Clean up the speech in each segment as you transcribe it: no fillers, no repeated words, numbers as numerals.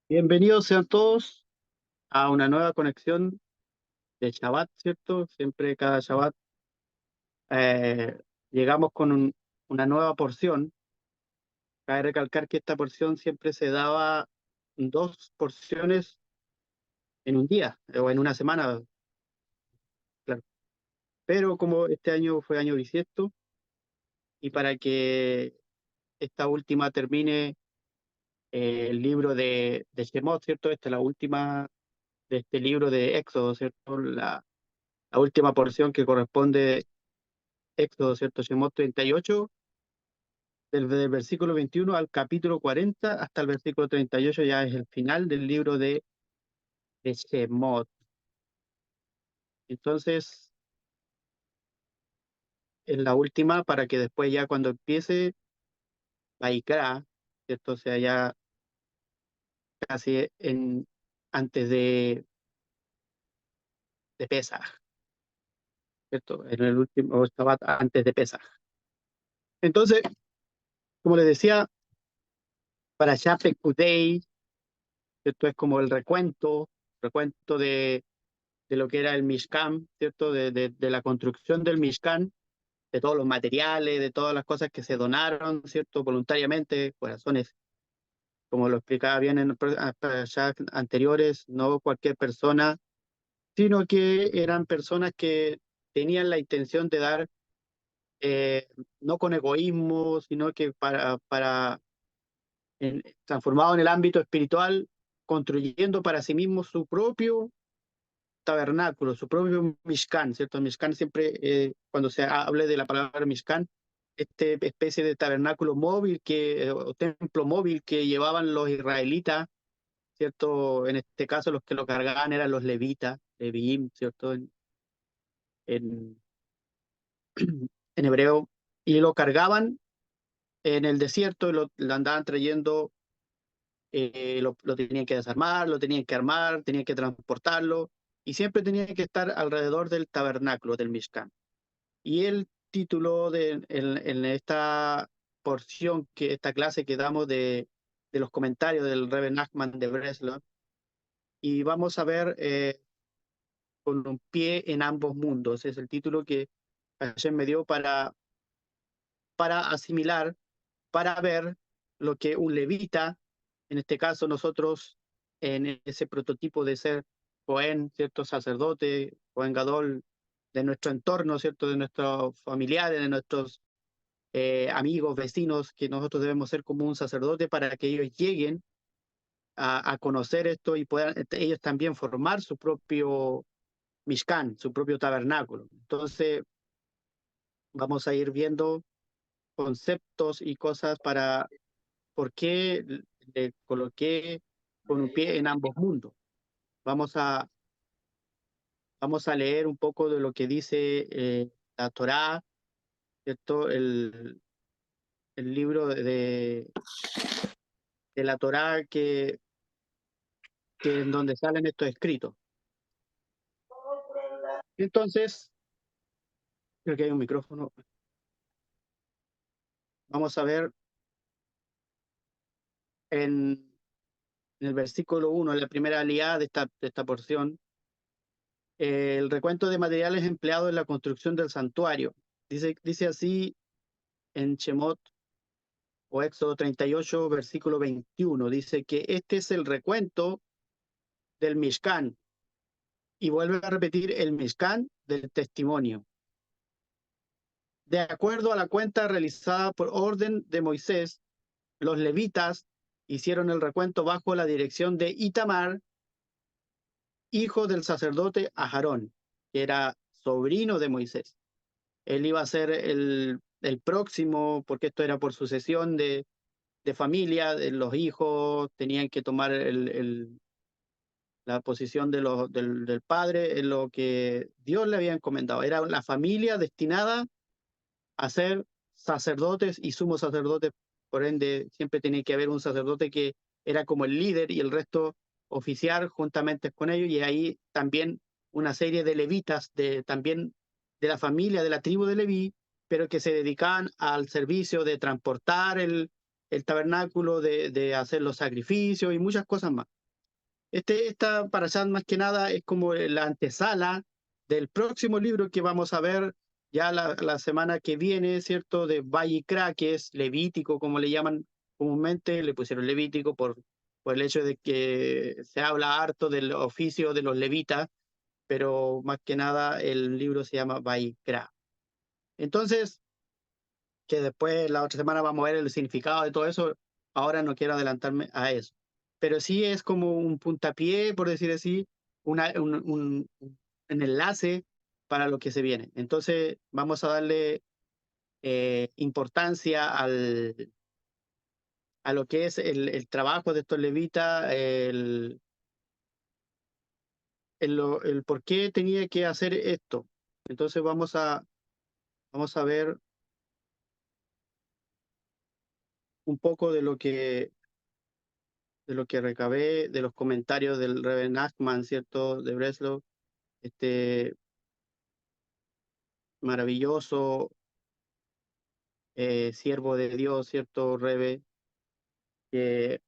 Bienvenidos sean todos a una nueva conexión de Shabbat, ¿cierto? Siempre cada Shabbat eh, llegamos con una nueva porción. Cabe recalcar que esta porción siempre se daba dos porciones en un día o en una semana, claro. Pero como este año fue año bisiesto y para que esta última termine el libro de Shemot, ¿cierto? Esta es la última de este libro de Éxodo, ¿cierto? La última porción que corresponde Éxodo, ¿cierto? Shemot 38, del versículo 21 al capítulo 40 hasta el versículo 38 ya es el final del libro de Shemot. Entonces, es la última para que después ya cuando empiece Vaikra, ¿cierto? O sea, ya casi antes de Pesaj, ¿cierto? En el último Shabbat antes de Pesaj. Entonces, como les decía, para Shapek Kutei, esto es como el recuento de lo que era el Mishkan, ¿cierto? De la construcción del Mishkan, de todos los materiales, de todas las cosas que se donaron, ¿cierto? Voluntariamente, por razones, como lo explicaba bien en ya anteriores, no cualquier persona, sino que eran personas que tenían la intención de dar, eh, no con egoísmo, sino que transformado en el ámbito espiritual, construyendo para sí mismos su propio tabernáculo, su propio Mishkan, ¿cierto? Mishkan siempre, cuando se hable de la palabra Mishkan, este especie de tabernáculo móvil o templo móvil que llevaban los israelitas, ¿cierto? En este caso los que lo cargaban eran los levitas, Leviim, ¿cierto? En, en hebreo, y lo cargaban en el desierto y lo andaban trayendo, lo tenían que desarmar, lo tenían que armar, tenían que transportarlo, y siempre tenían que estar alrededor del tabernáculo, del Mishkan. Y el título en esta porción, esta clase que damos de los comentarios del Rebbe Nachman de Breslov, y vamos a ver con un pie en ambos mundos. Es el título que Hashem me dio para asimilar, para ver lo que un levita, en este caso nosotros, en ese prototipo de ser Cohen, ¿cierto? Sacerdote, Cohen Gadol, de nuestro entorno, ¿cierto? De nuestros familiares, de nuestros amigos, vecinos, que nosotros debemos ser como un sacerdote para que ellos lleguen a conocer esto y puedan ellos también formar su propio Mishkan, su propio tabernáculo. Entonces, vamos a ir viendo conceptos y cosas para por qué le coloqué con un pie en ambos mundos. Vamos a, vamos a leer un poco de lo que dice la Torá, ¿cierto? El libro de la Torá que en donde salen estos escritos. Entonces, creo que hay un micrófono. Vamos a ver en el versículo 1, en la primera aliada de esta porción, el recuento de materiales empleados en la construcción del santuario. Dice así en Shemot o Éxodo 38, versículo 21. Dice que este es el recuento del Mishkan. Y vuelve a repetir el Mishkan del testimonio. De acuerdo a la cuenta realizada por orden de Moisés, los levitas hicieron el recuento bajo la dirección de Itamar, hijo del sacerdote Aharón, que era sobrino de Moisés. Él iba a ser el próximo, porque esto era por sucesión de familia, de los hijos tenían que tomar la posición del padre en lo que Dios le había encomendado. Era la familia destinada a ser sacerdotes y sumos sacerdotes. Por ende, siempre tenía que haber un sacerdote que era como el líder y el resto oficiar juntamente con ellos, y ahí también una serie de levitas también de la familia, de la tribu de Leví, pero que se dedicaban al servicio de transportar el tabernáculo, de hacer los sacrificios y muchas cosas más. Esta parashá más que nada es como la antesala del próximo libro que vamos a ver ya la semana que viene, ¿cierto? De Vayikra, que es Levítico, como le llaman comúnmente, le pusieron Levítico por el hecho de que se habla harto del oficio de los levitas, pero más que nada el libro se llama Vayikra. Entonces, que después la otra semana vamos a ver el significado de todo eso, ahora no quiero adelantarme a eso. Pero sí es como un puntapié, por decir así, un enlace para lo que se viene. Entonces vamos a darle importancia a lo que es el trabajo de estos levitas, el por qué tenía que hacer esto. Entonces vamos a ver un poco de lo que recabé de los comentarios del Rebbe Nachman, ¿cierto? De Breslau, este maravilloso siervo de Dios, ¿cierto? Rebbe, que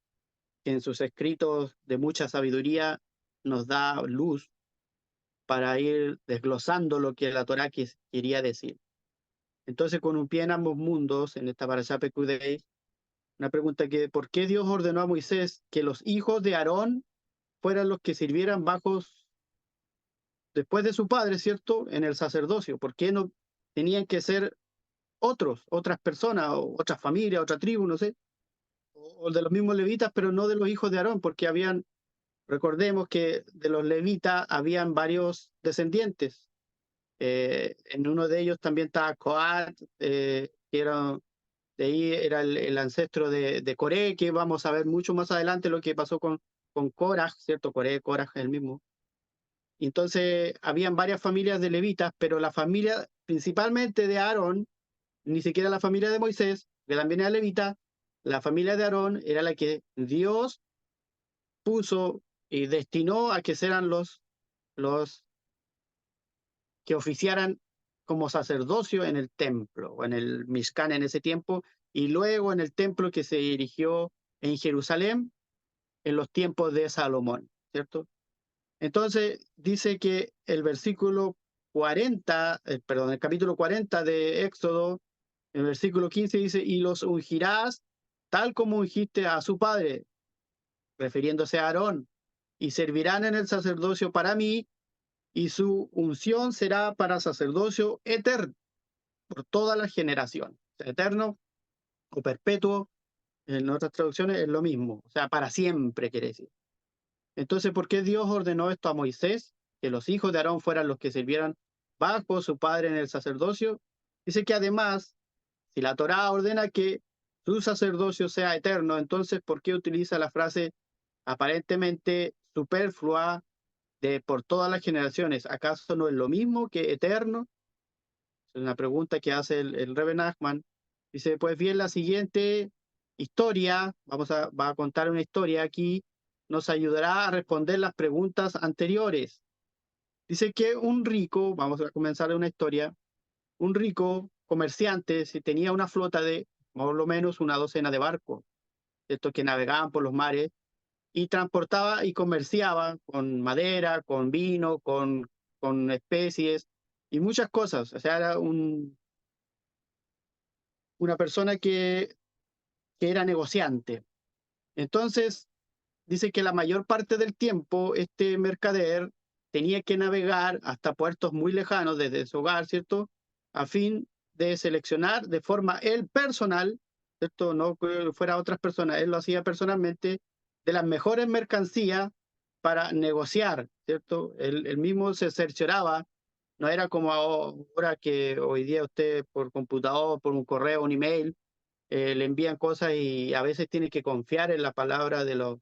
en sus escritos de mucha sabiduría nos da luz para ir desglosando lo que la Torá quería decir. Entonces, con un pie en ambos mundos, en esta Parashá Pekudei, una pregunta que, ¿por qué Dios ordenó a Moisés que los hijos de Aarón fueran los que sirvieran después de su padre, ¿cierto? En el sacerdocio. ¿Por qué no tenían que ser otras personas, o otras familias, otra tribu, no sé? O de los mismos levitas, pero no de los hijos de Aarón, porque recordemos que de los levitas habían varios descendientes. En uno de ellos también estaba Coat, que de ahí era el ancestro de Coré, que vamos a ver mucho más adelante lo que pasó con Coraj, ¿cierto? Coraj es el mismo. Entonces, habían varias familias de levitas, pero la familia principalmente de Aarón, ni siquiera la familia de Moisés, que también era levita, la familia de Aarón era la que Dios puso y destinó a que sean los que oficiaran como sacerdocio en el templo, o en el Mishkan en ese tiempo, y luego en el templo que se erigió en Jerusalén en los tiempos de Salomón, ¿cierto? Entonces dice que el versículo 40, el capítulo 40 de Éxodo, en el versículo 15 dice, y los ungirás tal como ungiste a su padre, refiriéndose a Aarón, y servirán en el sacerdocio para mí, y su unción será para sacerdocio eterno, por todas las generaciones. Eterno o perpetuo, en otras traducciones es lo mismo, o sea, para siempre quiere decir. Entonces, ¿por qué Dios ordenó esto a Moisés? Que los hijos de Aarón fueran los que sirvieran bajo su padre en el sacerdocio. Dice que además, si la Torá ordena que su sacerdocio sea eterno, entonces, ¿por qué utiliza la frase aparentemente superflua de por todas las generaciones? ¿Acaso no es lo mismo que eterno? Es una pregunta que hace el Rebbe Nachman. Dice, pues bien, la siguiente historia, va a contar una historia aquí, nos ayudará a responder las preguntas anteriores. Dice que un rico, vamos a comenzar una historia, un rico comerciante, si tenía una flota de más o menos una docena de barcos, estos que navegaban por los mares, y transportaba y comerciaba con madera, con vino, con especies y muchas cosas. O sea, era una persona que era negociante. Entonces, dice que la mayor parte del tiempo este mercader tenía que navegar hasta puertos muy lejanos desde su hogar, ¿cierto? A fin de seleccionar de forma él personal, ¿cierto? No que fuera otras personas, él lo hacía personalmente, de las mejores mercancías para negociar, ¿cierto? Él mismo se cercioraba, no era como ahora que hoy día usted por computador, por un correo, un email, le envían cosas y a veces tiene que confiar en la palabra de los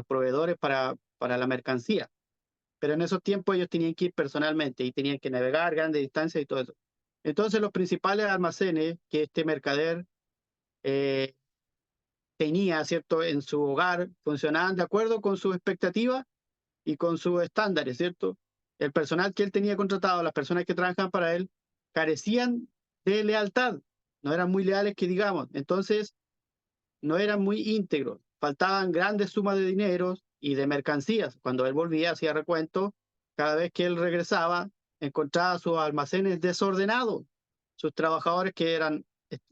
proveedores para la mercancía. Pero en esos tiempos ellos tenían que ir personalmente y tenían que navegar grandes distancias y todo eso. Entonces los principales almacenes que este mercader eh, tenía, ¿cierto?, en su hogar funcionaban de acuerdo con sus expectativas y con sus estándares, ¿cierto? El personal que él tenía contratado, las personas que trabajaban para él, carecían de lealtad, no eran muy leales que digamos. Entonces no eran muy íntegros, faltaban grandes sumas de dinero y de mercancías. Cuando él volvía, hacía recuento, cada vez que él regresaba, encontraba sus almacenes desordenados, sus trabajadores que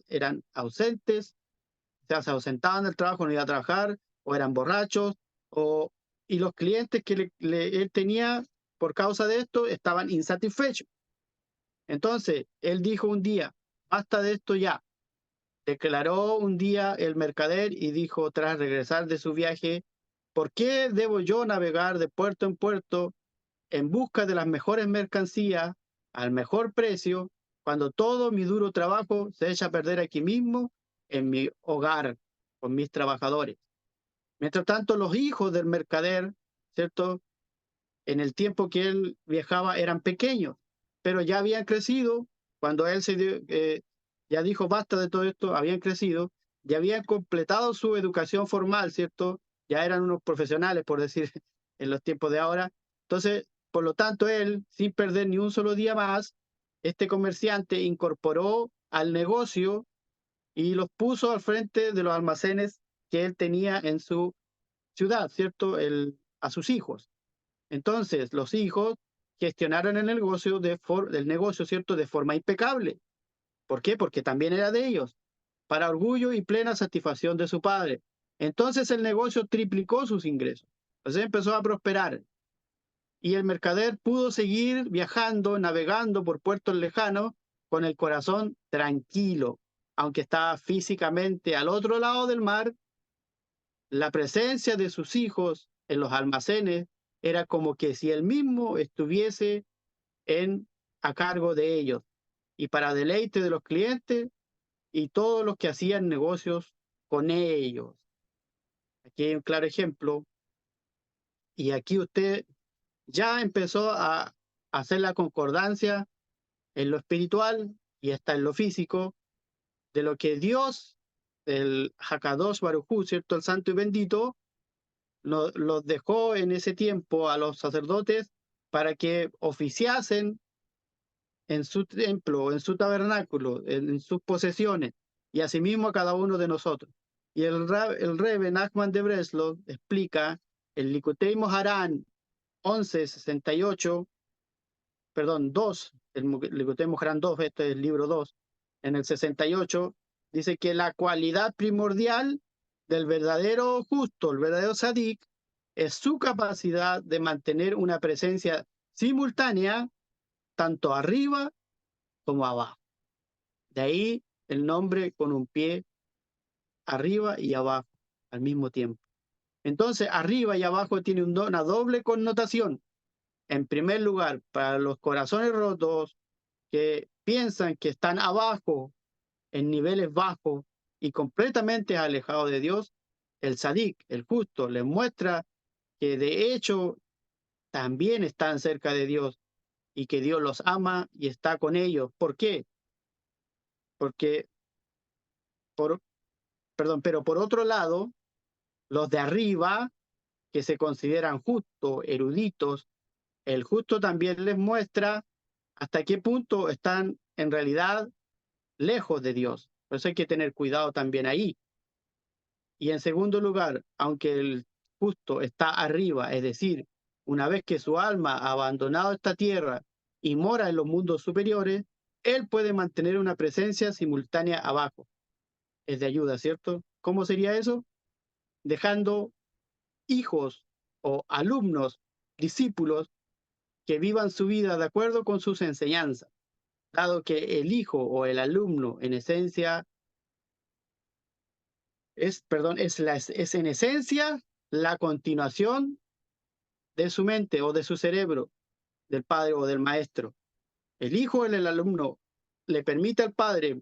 eran ausentes, o sea, se ausentaban del trabajo, no iban a trabajar, o eran borrachos, o, y los clientes que él tenía por causa de esto estaban insatisfechos. Entonces, él dijo un día, basta de esto ya. Declaró un día el mercader y dijo, tras regresar de su viaje, ¿por qué debo yo navegar de puerto en puerto en busca de las mejores mercancías al mejor precio cuando todo mi duro trabajo se echa a perder aquí mismo en mi hogar con mis trabajadores? Mientras tanto, los hijos del mercader, ¿cierto? En el tiempo que él viajaba eran pequeños, pero ya habían crecido. Cuando él ya dijo basta de todo esto, habían crecido, ya habían completado su educación formal, ¿cierto? Ya eran unos profesionales, por decir, en los tiempos de ahora. Entonces, por lo tanto, él, sin perder ni un solo día más, este comerciante incorporó al negocio y los puso al frente de los almacenes que él tenía en su ciudad, ¿cierto? A sus hijos. Entonces, los hijos gestionaron el negocio del negocio, ¿cierto?, de forma impecable. ¿Por qué? Porque también era de ellos, para orgullo y plena satisfacción de su padre. Entonces el negocio triplicó sus ingresos. Entonces empezó a prosperar. Y el mercader pudo seguir viajando, navegando por puertos lejanos con el corazón tranquilo. Aunque estaba físicamente al otro lado del mar, la presencia de sus hijos en los almacenes era como que si él mismo estuviese a cargo de ellos y para deleite de los clientes y todos los que hacían negocios con ellos. Aquí hay un claro ejemplo y aquí usted ya empezó a hacer la concordancia en lo espiritual y hasta en lo físico de lo que Dios, el Hakadosh Baruj Hu, ¿cierto? El santo y bendito, los dejó en ese tiempo a los sacerdotes para que oficiasen en su templo, en su tabernáculo, en sus posesiones, y asimismo a cada uno de nosotros. Y el Rebbe Nachman de Breslau explica el Likutei Moharan 1168, perdón, 2, el Likutei Moharan 2, este es el libro 2, en el 68, dice que la cualidad primordial del verdadero justo, el verdadero sadik, es su capacidad de mantener una presencia simultánea tanto arriba como abajo. De ahí el nombre con un pie arriba y abajo al mismo tiempo. Entonces, arriba y abajo tiene una doble connotación. En primer lugar, para los corazones rotos que piensan que están abajo, en niveles bajos y completamente alejados de Dios, el sadik, el justo, les muestra que de hecho también están cerca de Dios y que Dios los ama y está con ellos. ¿Por qué? Porque, pero por otro lado, los de arriba, que se consideran justos, eruditos, el justo también les muestra hasta qué punto están en realidad lejos de Dios. Por eso hay que tener cuidado también ahí. Y en segundo lugar, aunque el justo está arriba, es decir, una vez que su alma ha abandonado esta tierra y mora en los mundos superiores, él puede mantener una presencia simultánea abajo. Es de ayuda, ¿cierto? ¿Cómo sería eso? Dejando hijos o alumnos, discípulos, que vivan su vida de acuerdo con sus enseñanzas, dado que el hijo o el alumno en esencia es en esencia la continuación de su mente o de su cerebro, del padre o del maestro. El hijo o el alumno le permite al padre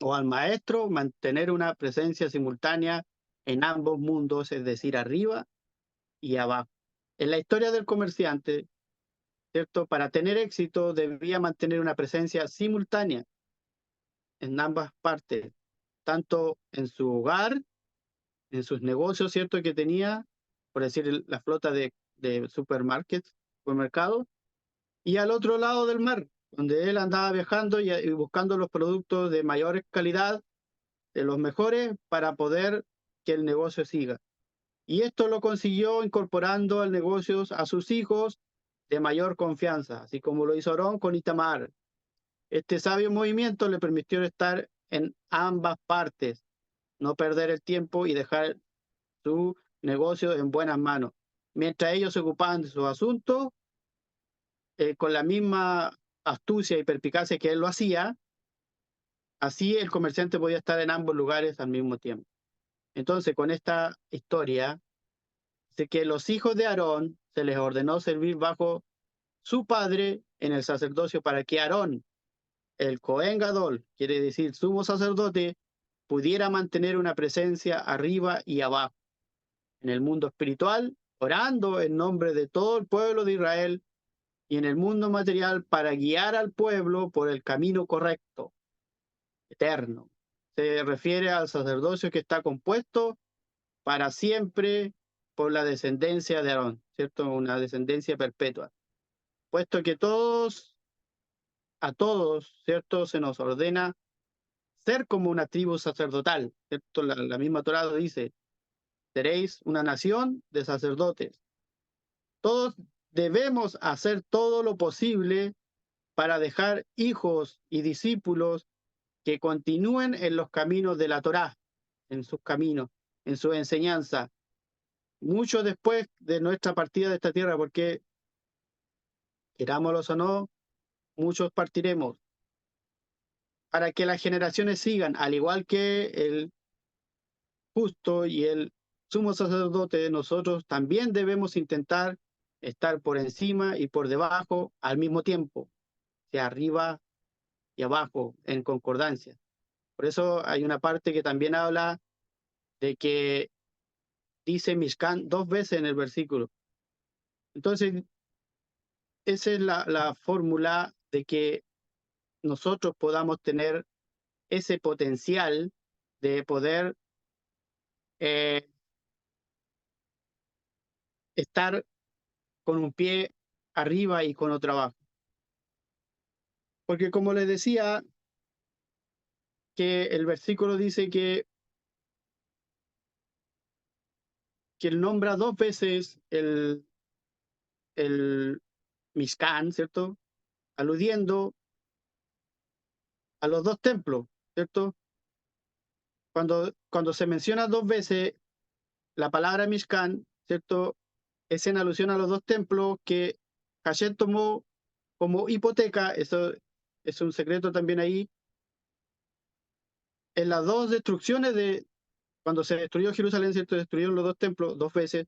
o al maestro mantener una presencia simultánea en ambos mundos, es decir, arriba y abajo. En la historia del comerciante, ¿cierto? Para tener éxito debía mantener una presencia simultánea en ambas partes, tanto en su hogar, en sus negocios, ¿cierto? Que tenía, por decir, la flota de supermercados, y al otro lado del mar, donde él andaba viajando y buscando los productos de mayor calidad de los mejores para poder que el negocio siga. Y esto lo consiguió incorporando al negocio a sus hijos de mayor confianza, así como lo hizo Aarón con Itamar. Este sabio movimiento le permitió estar en ambas partes, no perder el tiempo y dejar su negocio en buenas manos. Mientras ellos se ocupaban de sus asuntos, con la misma astucia y perspicacia que él lo hacía, así el comerciante podía estar en ambos lugares al mismo tiempo. Entonces, con esta historia, de que los hijos de Aarón se les ordenó servir bajo su padre en el sacerdocio para que Aarón, el Cohen Gadol, quiere decir sumo sacerdote, pudiera mantener una presencia arriba y abajo en el mundo espiritual, orando en nombre de todo el pueblo de Israel, y en el mundo material para guiar al pueblo por el camino correcto, eterno. Se refiere al sacerdocio que está compuesto para siempre por la descendencia de Aarón, ¿cierto? Una descendencia perpetua. Puesto que a todos, ¿cierto? Se nos ordena ser como una tribu sacerdotal, ¿cierto? La misma Torá lo dice, seréis una nación de sacerdotes. Todos debemos hacer todo lo posible para dejar hijos y discípulos que continúen en los caminos de la Torá, en sus caminos, en su enseñanza, mucho después de nuestra partida de esta tierra, porque querámoslo o no, muchos partiremos, para que las generaciones sigan, al igual que el justo y el sumo sacerdote, nosotros también debemos intentar estar por encima y por debajo al mismo tiempo, sea arriba y abajo, en concordancia. Por eso hay una parte que también habla de que dice Mishkan 2 veces en el versículo. Entonces, esa es la fórmula de que nosotros podamos tener ese potencial de poder eh, estar con un pie arriba y con otro abajo. Porque como les decía, que el versículo dice que él nombra 2 veces el Mishkan, ¿cierto? Aludiendo a los 2 templos, ¿cierto? Cuando se menciona 2 veces la palabra Mishkan, ¿cierto? Es en alusión a los 2 templos que Hashem tomó como hipoteca, eso es un secreto también ahí, en las 2 destrucciones de cuando se destruyó Jerusalén, ¿cierto? Destruyeron los 2 templos 2 veces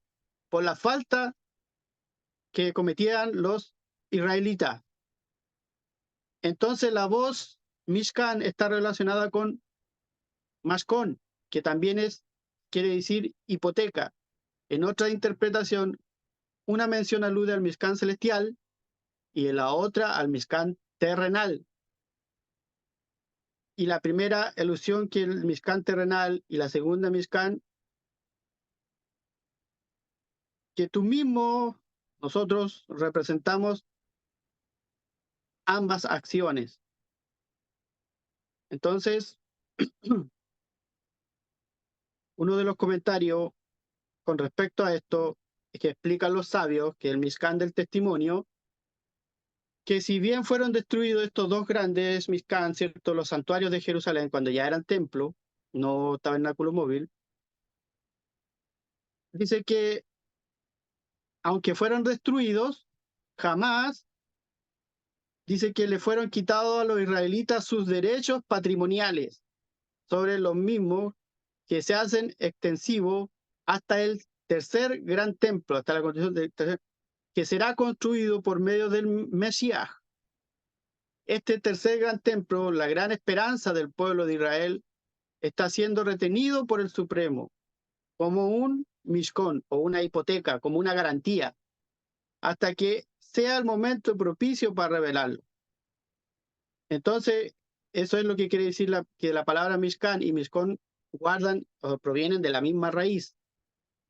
por la falta que cometían los israelitas. Entonces la voz Mishkan está relacionada con Mashkon, que también quiere decir hipoteca. En otra interpretación, una mención alude al Mishkan celestial y en la otra al Mishkan terrenal. Y la primera alusión que el Mishkan terrenal y la segunda Mishkan, que tú mismo, nosotros representamos ambas acciones. Entonces, uno de los comentarios con respecto a esto es que explican los sabios que el Mishkan del testimonio, que si bien fueron destruidos estos 2 grandes Mishkan, ¿cierto? Los santuarios de Jerusalén, cuando ya eran templo, no tabernáculo móvil, dice que aunque fueron destruidos, jamás dice que le fueron quitados a los israelitas sus derechos patrimoniales sobre los mismos que se hacen extensivos hasta el tercer gran templo, hasta la construcción del tercer, que será construido por medio del Mesías. Este tercer gran templo, la gran esperanza del pueblo de Israel, está siendo retenido por el Supremo como un mishkón o una hipoteca, como una garantía, hasta que sea el momento propicio para revelarlo. Entonces, eso es lo que quiere decir que la palabra Mishkan y Mishkón guardan o provienen de la misma raíz.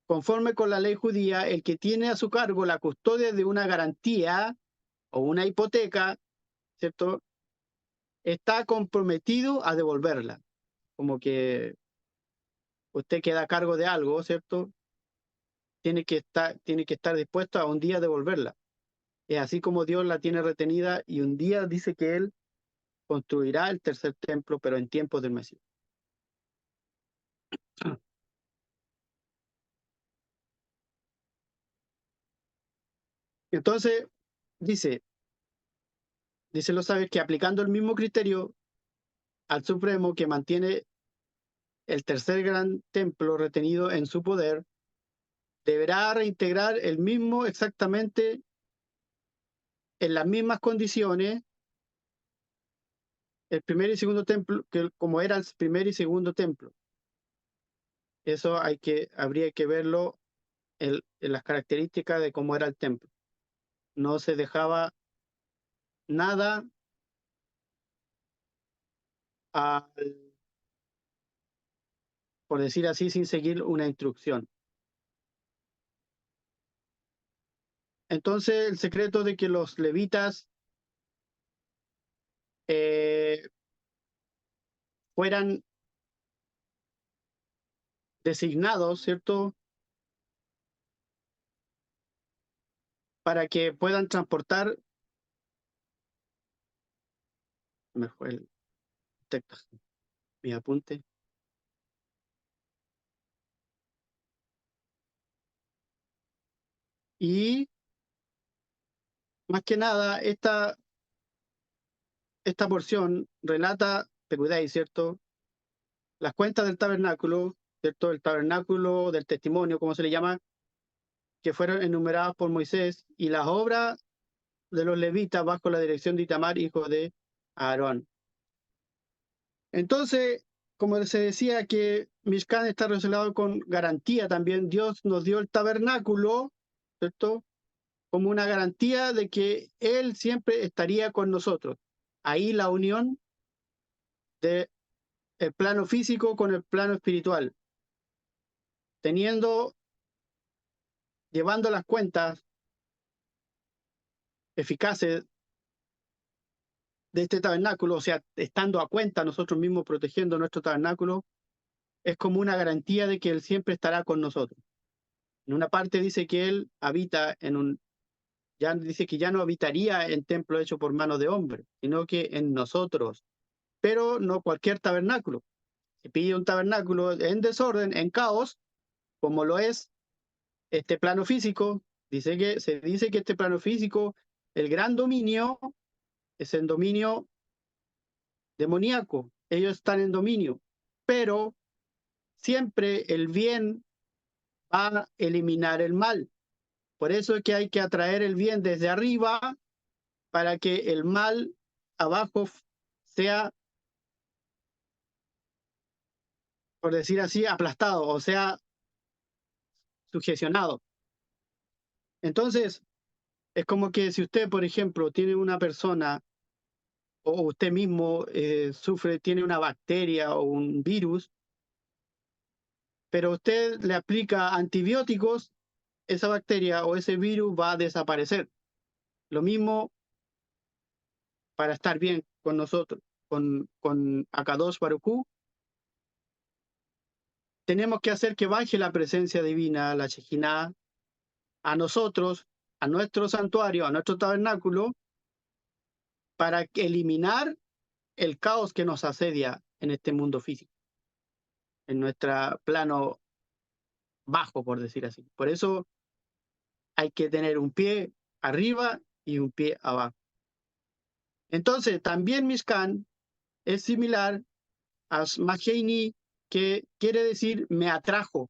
Conforme con la ley judía, el que tiene a su cargo la custodia de una garantía o una hipoteca, ¿cierto? Está comprometido a devolverla. como que usted queda a cargo de algo, ¿cierto? Tiene que estar dispuesto a un día devolverla. Es así como Dios la tiene retenida y un día dice que Él construirá el tercer templo, pero en tiempos del Mesías. Entonces, dice los sabios que aplicando el mismo criterio al Supremo que mantiene el tercer gran templo retenido en su poder, deberá reintegrar el mismo exactamente en las mismas condiciones el primer y segundo templo, que como era el primer y segundo templo. Eso habría que verlo en las características de cómo era el templo. No se dejaba nada por decir así, sin seguir una instrucción. Entonces, el secreto de que los levitas fueran designados, ¿cierto? Para que puedan transportar, me fue el texto, mi apunte. Y más que nada, esta porción relata, te cuidáis, ¿cierto? Las cuentas del tabernáculo, ¿cierto? El tabernáculo del testimonio, como se le llama, que fueron enumeradas por Moisés, y las obras de los levitas bajo la dirección de Itamar, hijo de Aarón. Entonces, como se decía que Mishkan está relacionado con garantía también, Dios nos dio el tabernáculo, ¿cierto? Como una garantía de que Él siempre estaría con nosotros. Ahí la unión del plano físico con el plano espiritual. Llevando las cuentas eficaces de este tabernáculo, o sea, estando a cuenta nosotros mismos protegiendo nuestro tabernáculo, es como una garantía de que Él siempre estará con nosotros. En una parte dice que Él habita ya dice que ya no habitaría en templo hecho por mano de hombre, sino que en nosotros, pero no cualquier tabernáculo. Si pide un tabernáculo en desorden, en caos, como lo es este plano físico, se dice que este plano físico, el gran dominio, es el dominio demoníaco. Ellos están en dominio, pero siempre el bien va a eliminar el mal. Por eso es que hay que atraer el bien desde arriba para que el mal abajo sea, por decir así, aplastado, o sea, sugestionado. Entonces, es como que si usted, por ejemplo, tiene una persona o usted mismo tiene una bacteria o un virus, pero usted le aplica antibióticos, esa bacteria o ese virus va a desaparecer. Lo mismo para estar bien con nosotros, con Akadosh Baruj Hu, tenemos que hacer que baje la presencia divina, la Shejinah, a nosotros, a nuestro santuario, a nuestro tabernáculo, para eliminar el caos que nos asedia en este mundo físico, en nuestro plano bajo, por decir así. Por eso hay que tener un pie arriba y un pie abajo. Entonces, también Mishkan es similar a Maheini, que quiere decir me atrajo.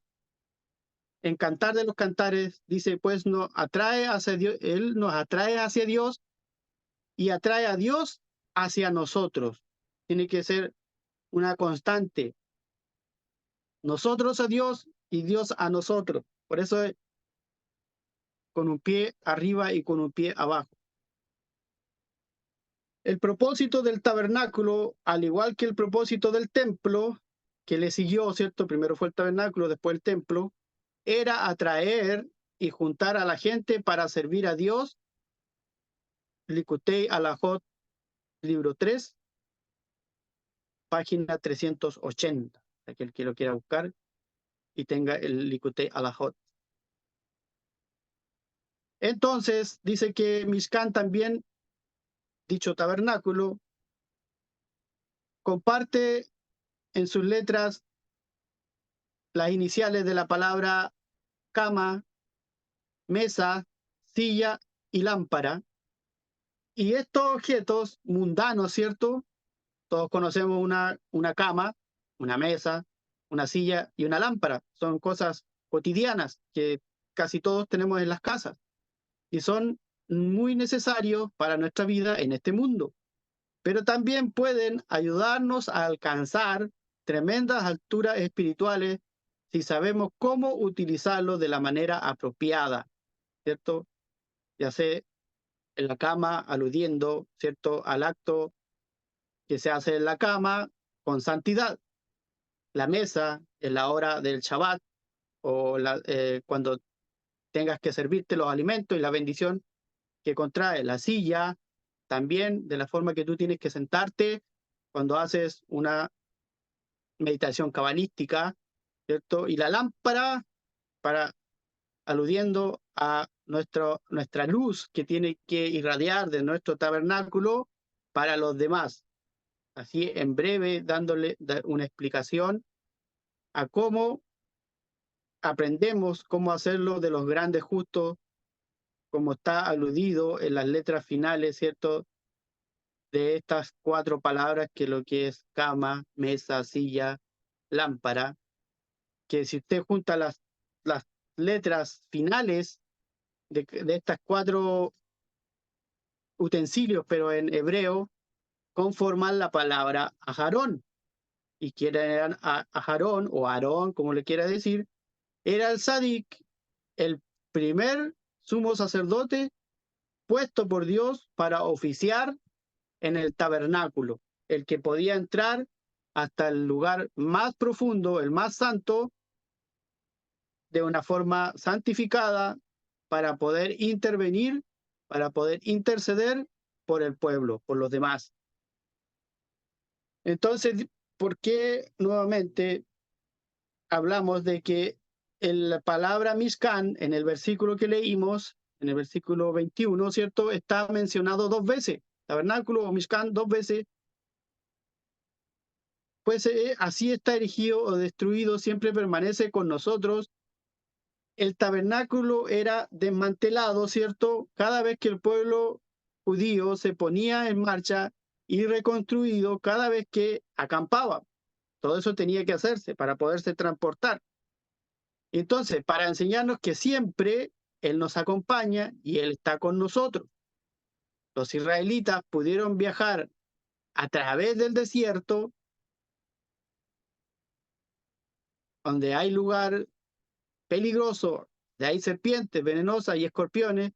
En Cantar de los Cantares dice, pues nos atrae hacia Dios, Él nos atrae hacia Dios y atrae a Dios hacia nosotros. Tiene que ser una constante. Nosotros a Dios y Dios a nosotros. Por eso es con un pie arriba y con un pie abajo. El propósito del tabernáculo, al igual que el propósito del templo, que le siguió, ¿cierto? Primero fue el tabernáculo, después el templo, era atraer y juntar a la gente para servir a Dios. Likutei Alajot, libro 3, página 380, aquel que lo quiera buscar y tenga el Likutei Halajot. Entonces, dice que Mishkan también, dicho tabernáculo, comparte en sus letras las iniciales de la palabra cama, mesa, silla y lámpara. Y estos objetos mundanos, ¿cierto? Todos conocemos una cama, una mesa, una silla y una lámpara. Son cosas cotidianas que casi todos tenemos en las casas y son muy necesarios para nuestra vida en este mundo. Pero también pueden ayudarnos a alcanzar tremendas alturas espirituales si sabemos cómo utilizarlos de la manera apropiada, ¿cierto? Ya sea en la cama, aludiendo, ¿cierto?, al acto que se hace en la cama con santidad. La mesa en la hora del Shabbat o cuando tengas que servirte los alimentos y la bendición que contrae. La silla también de la forma que tú tienes que sentarte cuando haces una meditación cabalística, ¿cierto? Y la lámpara para aludiendo a nuestra luz que tiene que irradiar de nuestro tabernáculo para los demás. Así, en breve, dándole una explicación a cómo aprendemos cómo hacerlo de los grandes justos, como está aludido en las letras finales, ¿cierto?, de estas 4 palabras, que lo que es cama, mesa, silla, lámpara, que si usted junta las letras finales de estas 4 utensilios, pero en hebreo, conforman la palabra Aharón. Y quién era Aharón, o Aarón, como le quiera decir, era el Sadik, el primer sumo sacerdote puesto por Dios para oficiar en el tabernáculo, el que podía entrar hasta el lugar más profundo, el más santo, de una forma santificada para poder intervenir, para poder interceder por el pueblo, por los demás. Entonces, ¿por qué nuevamente hablamos de que la palabra Mishkan en el versículo que leímos, en el versículo 21, ¿cierto?, está mencionado 2 veces, tabernáculo o Mishkan 2 veces? Pues así está erigido o destruido, siempre permanece con nosotros. El tabernáculo era desmantelado, ¿cierto?, cada vez que el pueblo judío se ponía en marcha, y reconstruido cada vez que acampaba. Todo eso tenía que hacerse para poderse transportar. Entonces, para enseñarnos que siempre Él nos acompaña y Él está con nosotros. Los israelitas pudieron viajar a través del desierto, donde hay lugar peligroso, donde hay serpientes venenosas y escorpiones,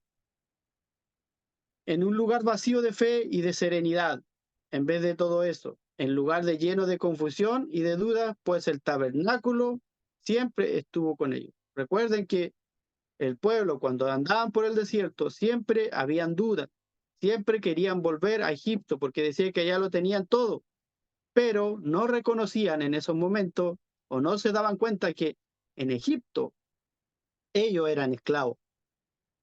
en un lugar vacío de fe y de serenidad. En vez de todo eso, en lugar de lleno de confusión y de dudas, pues el tabernáculo siempre estuvo con ellos. Recuerden que el pueblo, cuando andaban por el desierto, siempre habían dudas, siempre querían volver a Egipto porque decían que allá lo tenían todo, pero no reconocían en esos momentos o no se daban cuenta que en Egipto ellos eran esclavos.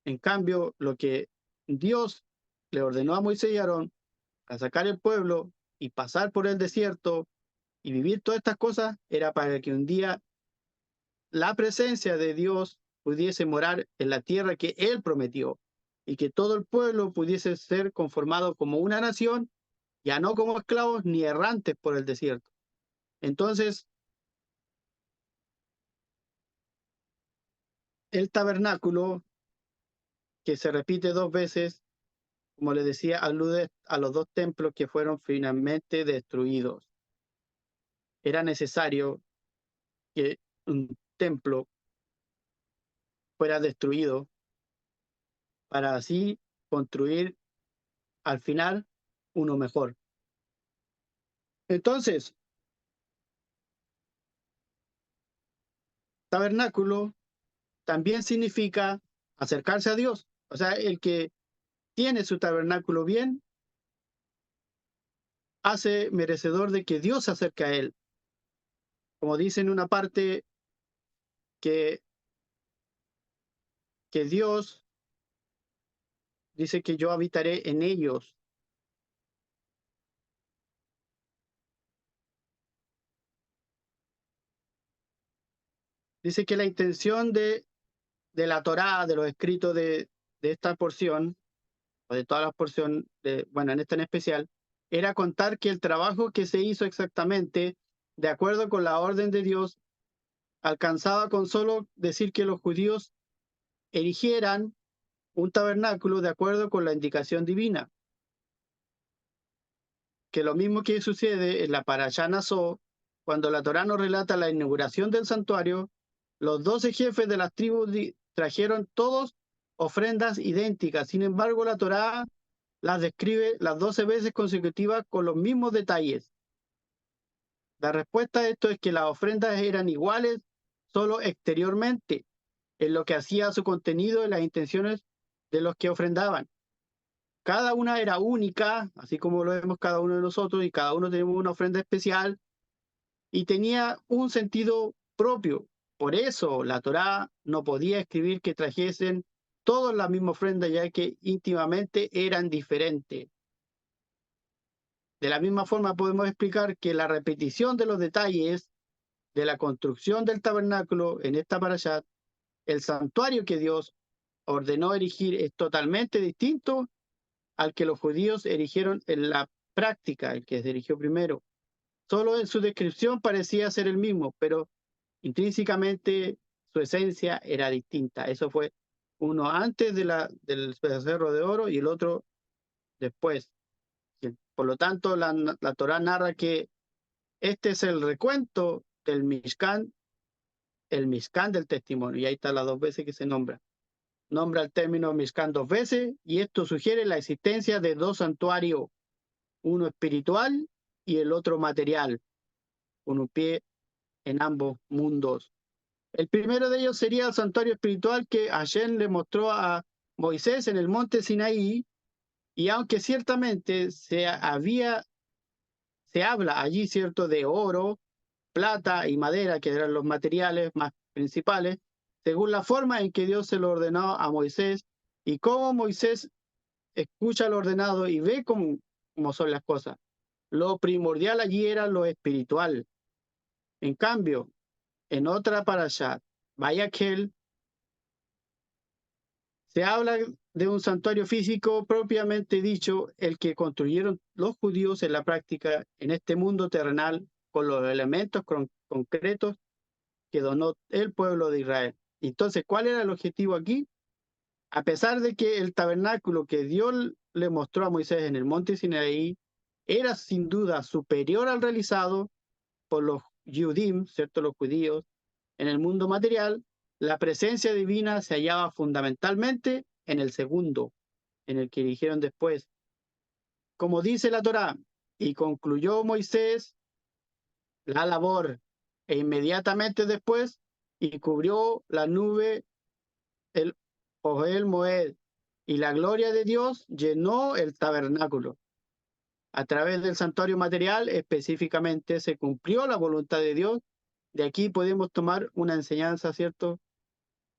En cambio, lo que Dios le ordenó a Moisés y Aarón a sacar el pueblo y pasar por el desierto y vivir todas estas cosas era para que un día la presencia de Dios pudiese morar en la tierra que Él prometió y que todo el pueblo pudiese ser conformado como una nación, ya no como esclavos ni errantes por el desierto. Entonces, el tabernáculo, que se repite 2 veces, como les decía, alude a los 2 templos que fueron finalmente destruidos. Era necesario que un templo fuera destruido para así construir al final uno mejor. Entonces, tabernáculo también significa acercarse a Dios. O sea, el que tiene su tabernáculo bien, hace merecedor de que Dios se acerque a él. Como dice en una parte que Dios dice que yo habitaré en ellos. Dice que la intención de la Torá, de los escritos de esta porción, o de todas las porciones, bueno, en esta en especial, era contar que el trabajo que se hizo exactamente, de acuerdo con la orden de Dios, alcanzaba con solo decir que los judíos erigieran un tabernáculo de acuerdo con la indicación divina. Que lo mismo que sucede en la Parashá Naso, cuando la Torá nos relata la inauguración del santuario, los 12 jefes de las tribus trajeron todos ofrendas idénticas. Sin embargo, la Torá las describe las 12 veces consecutivas con los mismos detalles. La respuesta a esto es que las ofrendas eran iguales solo exteriormente, en lo que hacía su contenido y las intenciones de los que ofrendaban. Cada una era única, así como lo vemos cada uno de nosotros, y cada uno tenemos una ofrenda especial, y tenía un sentido propio. Por eso la Torá no podía escribir que trajesen todos la misma ofrenda, ya que íntimamente eran diferentes. De la misma forma podemos explicar que la repetición de los detalles de la construcción del tabernáculo en esta parashat, el santuario que Dios ordenó erigir, es totalmente distinto al que los judíos erigieron en la práctica, el que se erigió primero. Solo en su descripción parecía ser el mismo, pero intrínsecamente su esencia era distinta. Eso fue uno antes del becerro de oro y el otro después. Por lo tanto, la Torá narra que este es el recuento del Mishkan, el Mishkan del testimonio, y ahí está las 2 veces que se nombra. Nombra el término Mishkan 2 veces, y esto sugiere la existencia de 2 santuarios, uno espiritual y el otro material, con un pie en ambos mundos. El primero de ellos sería el santuario espiritual que Hashem le mostró a Moisés en el monte Sinaí, y aunque ciertamente se habla allí, cierto, de oro, plata y madera, que eran los materiales más principales, según la forma en que Dios se lo ordenó a Moisés, y cómo Moisés escucha lo ordenado y ve cómo son las cosas. Lo primordial allí era lo espiritual. En cambio, en otra parashat, Vayakhel, se habla de un santuario físico propiamente dicho, el que construyeron los judíos en la práctica en este mundo terrenal con los elementos concretos que donó el pueblo de Israel. Entonces, ¿cuál era el objetivo aquí? A pesar de que el tabernáculo que Dios le mostró a Moisés en el monte Sinaí era sin duda superior al realizado por los Yudim, ¿cierto? Los judíos, en el mundo material, la presencia divina se hallaba fundamentalmente en el segundo, en el que eligieron después. Como dice la Torá, y concluyó Moisés la labor, e inmediatamente después, y cubrió la nube el Ohel Moed, y la gloria de Dios llenó el tabernáculo. A través del santuario material específicamente se cumplió la voluntad de Dios. De aquí podemos tomar una enseñanza, ¿cierto?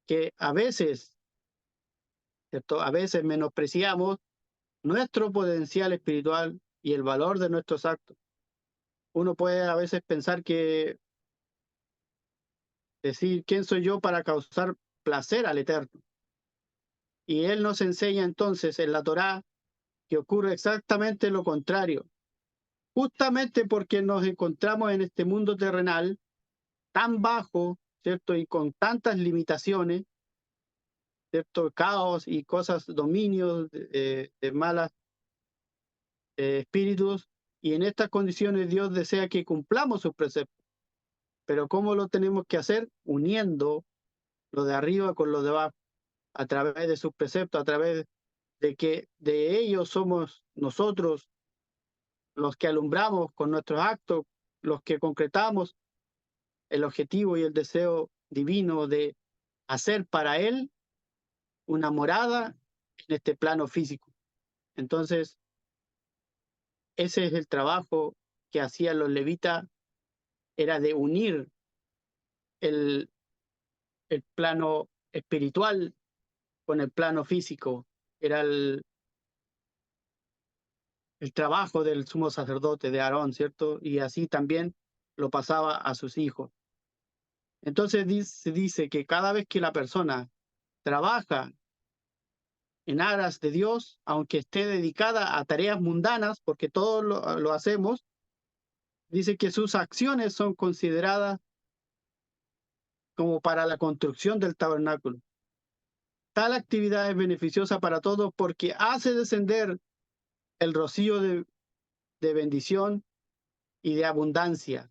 Que a veces, ¿cierto? A veces menospreciamos nuestro potencial espiritual y el valor de nuestros actos. Uno puede a veces pensar que decir, ¿quién soy yo para causar placer al Eterno? Y Él nos enseña entonces en la Torá que ocurre exactamente lo contrario. Justamente porque nos encontramos en este mundo terrenal tan bajo, ¿cierto? Y con tantas limitaciones, ¿cierto? Caos y cosas, dominios de malas espíritus, y en estas condiciones Dios desea que cumplamos sus preceptos. Pero ¿cómo lo tenemos que hacer? Uniendo lo de arriba con lo de abajo, a través de sus preceptos, a través de que de ellos somos nosotros los que alumbramos con nuestros actos, los que concretamos el objetivo y el deseo divino de hacer para Él una morada en este plano físico. Entonces, ese es el trabajo que hacían los levitas, era de unir el, el plano espiritual con el plano físico. Era el trabajo del sumo sacerdote de Aarón, ¿cierto? Y así también lo pasaba a sus hijos. Entonces se dice que cada vez que la persona trabaja en aras de Dios, aunque esté dedicada a tareas mundanas, porque todos lo hacemos, dice que sus acciones son consideradas como para la construcción del tabernáculo. Tal actividad es beneficiosa para todos porque hace descender el rocío de bendición y de abundancia.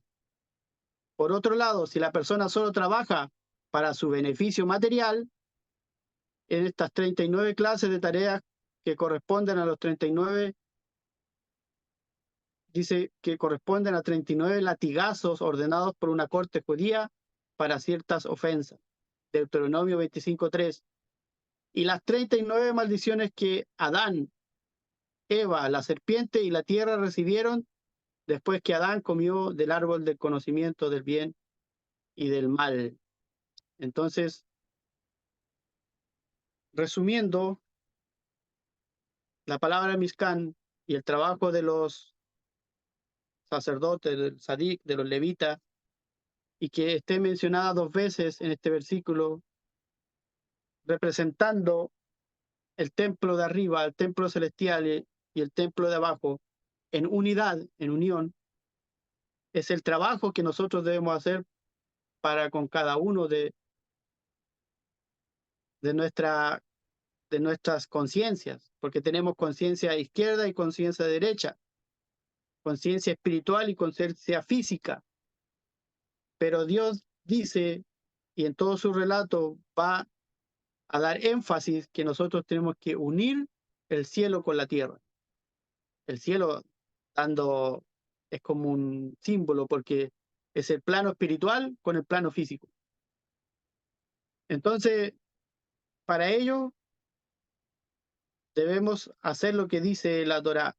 Por otro lado, si la persona solo trabaja para su beneficio material, en estas 39 clases de tareas que corresponden a los 39, dice que corresponden a 39 latigazos ordenados por una corte judía para ciertas ofensas. Deuteronomio 25:3. Y las 39 maldiciones que Adán, Eva, la serpiente y la tierra recibieron después que Adán comió del árbol del conocimiento del bien y del mal. Entonces, resumiendo, la palabra Mishkan y el trabajo de los sacerdotes, del Sadik, de los levitas, y que esté mencionada 2 veces en este versículo, representando el templo de arriba, el templo celestial y el templo de abajo, en unidad, en unión, es el trabajo que nosotros debemos hacer para con cada uno de, nuestra, de nuestras conciencias, porque tenemos conciencia izquierda y conciencia derecha, conciencia espiritual y conciencia física. Pero Dios dice, y en todo su relato va a dar énfasis que nosotros tenemos que unir el cielo con la tierra. El cielo es como un símbolo porque es el plano espiritual con el plano físico. Entonces, para ello debemos hacer lo que dice la Torá,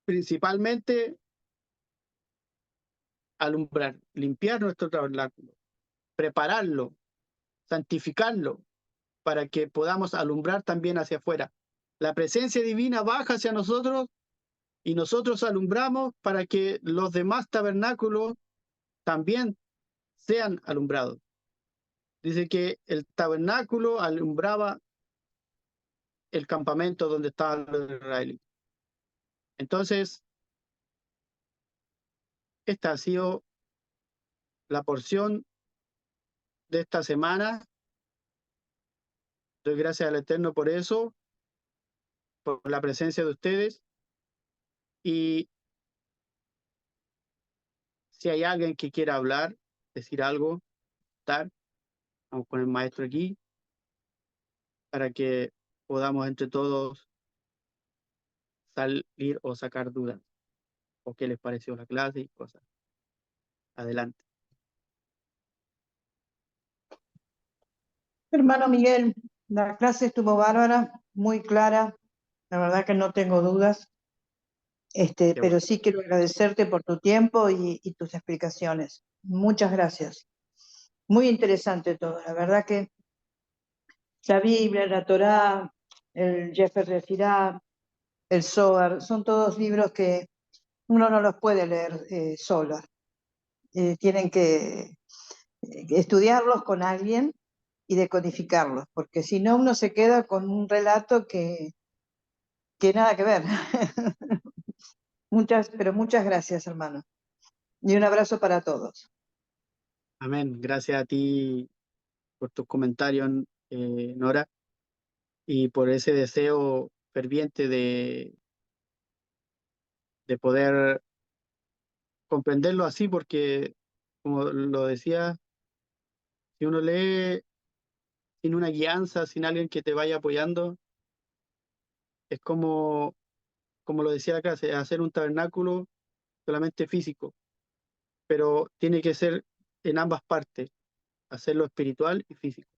principalmente alumbrar, limpiar nuestro tabernáculo, prepararlo, santificarlo, para que podamos alumbrar también hacia afuera. La presencia divina baja hacia nosotros y nosotros alumbramos para que los demás tabernáculos también sean alumbrados. Dice que el tabernáculo alumbraba el campamento donde estaban los israelitas. Entonces, esta ha sido la porción de esta semana. Doy gracias al Eterno por eso, por la presencia de ustedes. Y si hay alguien que quiera hablar, decir algo, vamos con el maestro aquí, para que podamos entre todos salir o sacar dudas, o qué les pareció la clase y cosas. Adelante. Hermano Miguel, la clase estuvo bárbara, muy clara, la verdad que no tengo dudas, pero sí quiero agradecerte por tu tiempo y tus explicaciones. Muchas gracias. Muy interesante todo, la verdad que la Biblia, la Torá, el Sefer Refirá, el Zohar, son todos libros que uno no los puede leer solo. Tienen que estudiarlos con alguien y decodificarlos, porque si no uno se queda con un relato que nada que ver. Pero muchas gracias, hermano. Y un abrazo para todos. Amén. Gracias a ti por tus comentarios, Nora, y por ese deseo ferviente de poder comprenderlo así, porque, como lo decía, si uno lee sin una guianza, sin alguien que te vaya apoyando, es como lo decía la clase, hacer un tabernáculo solamente físico, pero tiene que ser en ambas partes, hacerlo espiritual y físico,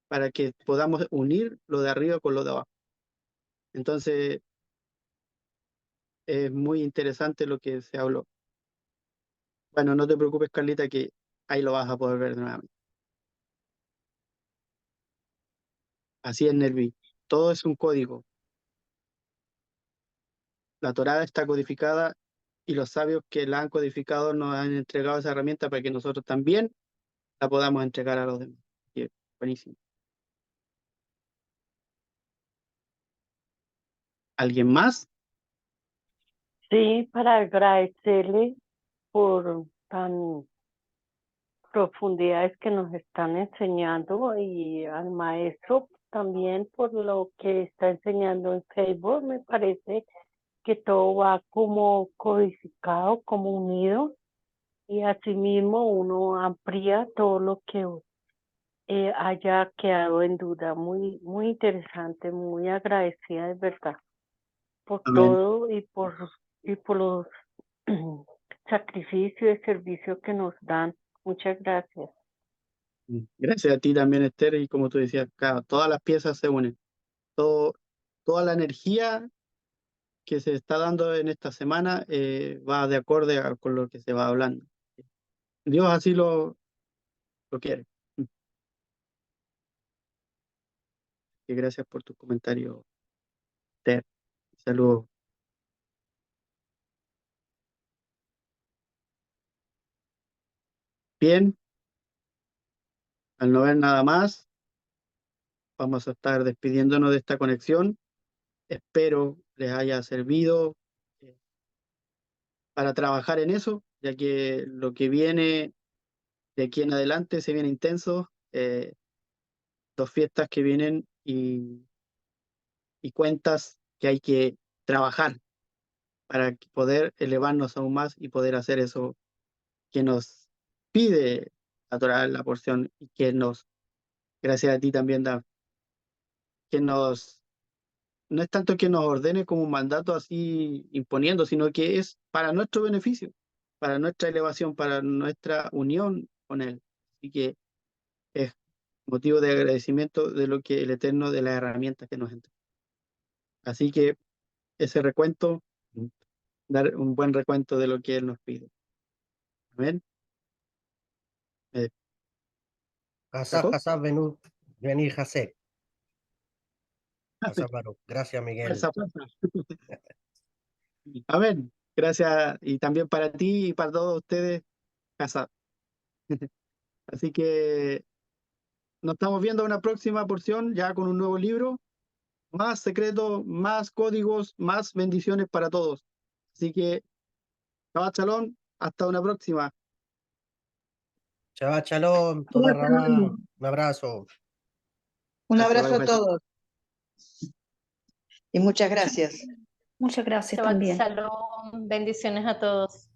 para que podamos unir lo de arriba con lo de abajo. Entonces, es muy interesante lo que se habló. Bueno, no te preocupes, Carlita, que ahí lo vas a poder ver nuevamente. Así es, Nervi. Todo es un código. La Torá está codificada y los sabios que la han codificado nos han entregado esa herramienta para que nosotros también la podamos entregar a los demás. Y buenísimo. ¿Alguien más? Sí, para agradecerle por tan profundidades que nos están enseñando y al maestro también por lo que está enseñando en Facebook. Me parece que todo va como codificado, como unido y asimismo uno amplía todo lo que haya quedado en duda. Muy, muy interesante, muy agradecida de verdad por Amén. todo y por los sacrificios y servicios que nos dan. Muchas gracias. Gracias a ti también, Esther, y como tú decías, claro, todas las piezas se unen. Toda la energía que se está dando en esta semana va de acorde con lo que se va hablando. Dios así lo quiere. Y gracias por tu comentario, Esther. Saludos. Bien, al no ver nada más, vamos a estar despidiéndonos de esta conexión. Espero les haya servido para trabajar en eso, ya que lo que viene de aquí en adelante se viene intenso. 2 fiestas que vienen y cuentas que hay que trabajar para poder elevarnos aún más y poder hacer eso que nos pide la Torá, la porción, y que nos, gracias a ti también, da, que nos, no es tanto que nos ordene como un mandato así imponiendo, sino que es para nuestro beneficio, para nuestra elevación, para nuestra unión con Él. Así que es motivo de agradecimiento de lo que el Eterno, de las herramientas que nos entrega. Así que ese recuento, dar un buen recuento de lo que Él nos pide. Amén. Eh, Hasab, ¿Jacob? Hasab, venir, Haseb. Hasab Baruch. Gracias, Miguel. Fuerza, fuerza. Amén. Gracias y también para ti y para todos ustedes, Hazab. Así que nos estamos viendo en una próxima porción ya con un nuevo libro, más secretos, más códigos, más bendiciones para todos. Así que, Shabbat Shalom, hasta una próxima. Shabbat Shalom, toda Rabá. Un abrazo. Un Gracias, abrazo a Baruch. todos y muchas gracias. Muchas gracias Shabbat también. Shalom, bendiciones a todos.